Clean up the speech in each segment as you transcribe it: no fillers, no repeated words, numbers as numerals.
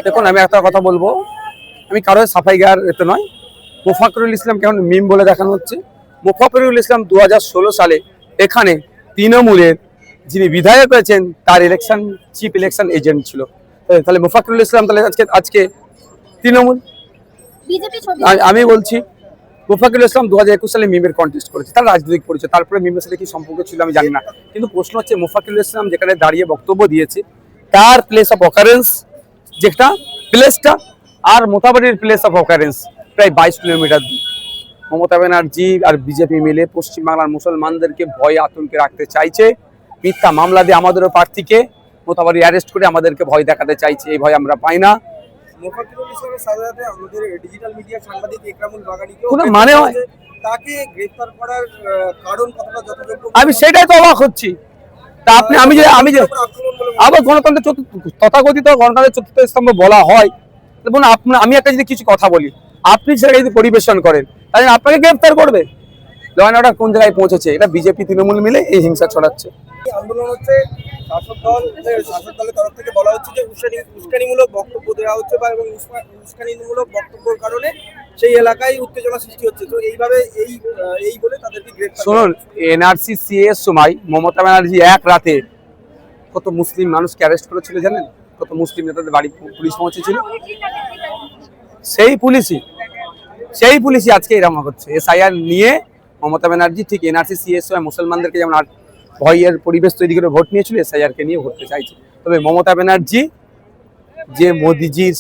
দেখুন আমি একটা কথা বলবো, আমি কারোর সাফাই গার এতে নয়। মোফাকরুল ইসলাম কেমন মিম বলে দেখানো হচ্ছে। মোফাকরুল ইসলাম 2016 সালে এখানে তৃণমূলের যিনি বিধায়ক হয়েছেন তার চিফ ইলেকশন এজেন্ট ছিল। তাহলে মোফাকরুল ইসলাম তাহলে আজকে তৃণমূল। আমি বলছি মোফাকরুল ইসলাম 2021 সালে মিমের কন্টেস্ট করেছে, তার রাজনৈতিক পরিচয়। তারপরে মিমের সাথে কি সম্পর্ক ছিল আমি জানি না, কিন্তু প্রশ্ন হচ্ছে মোফাকরুল ইসলাম যেখানে দাঁড়িয়ে বক্তব্য দিয়েছে তার প্লেস অফ অকারেন্স যেটা প্লেসটা আর মোথাবাড়ির প্লেস অফ অকারেন্স প্রায় 22 কিলোমিটার দূর। মমতা ব্যানার্জি আর বিজেপি মিলে পশ্চিমবাংলার মুসলমানদেরকে ভয় আতঙ্কে রাখতে চাইছে। মিথ্যা মামলা দিয়ে আমাদেরও প্রার্থীকে মোথাবাড়ি অ্যারেস্ট করে আমাদেরকে ভয় দেখাতে চাইছে। এই ভয় আমরা পাই না। মোফাজ্জল ইসলামের সাথে আমাদের ডিজিটাল মিডিয়া সাংবাদিক ইকরামুল বাগানিকে মানে হয় তাকে গ্রেফতার করার কারণ কতটা যথাযোগ্য আমি সেটাই তো অবাক হচ্ছি। তা আপনি আমি যে আবার গণতন্ত্রের তথাকথিত গণতন্ত্রের চতুর্থ স্তম্ভ বলা হয়, দেখুন আমি একটা যদি কিছু কথা বলি আপনি সেটা যদি পরিবেশন করেন তাহলে আপনাকে গ্রেফতার করবে। ল অ্যান্ড অর্ডার কোন জায়গায় পৌঁছেছে? এটা বিজেপি তৃণমূল মিলে এই হিংসা ছড়াচ্ছে। আন্দোলন হচ্ছে শাসক দলের তরফ থেকে বলা হচ্ছে যে উস্কানিমূলক বক্তব্য দেওয়া হচ্ছে বা এবং উস্কানিমূলক বক্তব্যের কারণে সেই এলাকায় উত্তেজনা সৃষ্টি হচ্ছে। তো এইভাবে এই বলে তাদেরকে গ্রেফতার। শুনুন, এনআরসি সিএর সময় মমতা ব্যানার্জি এক রাতে কত মুসলিম মানুষকে অ্যারেস্ট করেছিল জানেন? কত মুসলিম নেতাদের বাড়ি পুলিশ পৌঁছেছিল। সেই পুলিশই আজকে এরকম করছে। এসআইআর নিয়ে মমতা ব্যানার্জি ঠিক এনআরসি সিএর সময় মুসলমানদেরকে যেমন ভয়ের পরিবেশ তৈরি করে ভোট নিয়েছিল, এসআইআর কে নিয়ে ভোটতে চাইছে। তবে মমতা ব্যানার্জি যে মোদিজির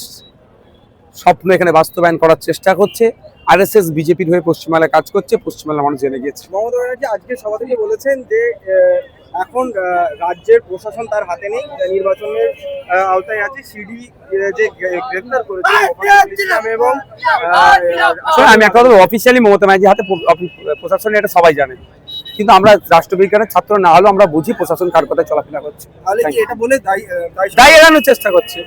স্বপ্ন এখানে বাস্তবায়ন করার চেষ্টা করছে, আরএসএস বিজেপির হয়ে পশ্চিমবাংলায় কাজ করছে, পশ্চিমবাংলার মানুষ জেনে গিয়েছে। মমতা ব্যানার্জি আজকে সভা থেকে বলেছেন যে এখন রাজ্যের প্রশাসন তার হাতে নেই, নির্বাচনের আওতায় আছে। সিডি যে গ্রেফতার করেছে এবং আমি একটা কথা অফিসিয়ালি মমতা ব্যানার্জি হাতে প্রশাসন, এটা সবাই জানে, কিন্তু আমরা রাষ্ট্রবিজ্ঞানের ছাত্র না হলেও আমরা বুঝি প্রশাসন কার কথায় চলাফেরা করছে। এটা বলে দায়ী এড়ানোর চেষ্টা করছে।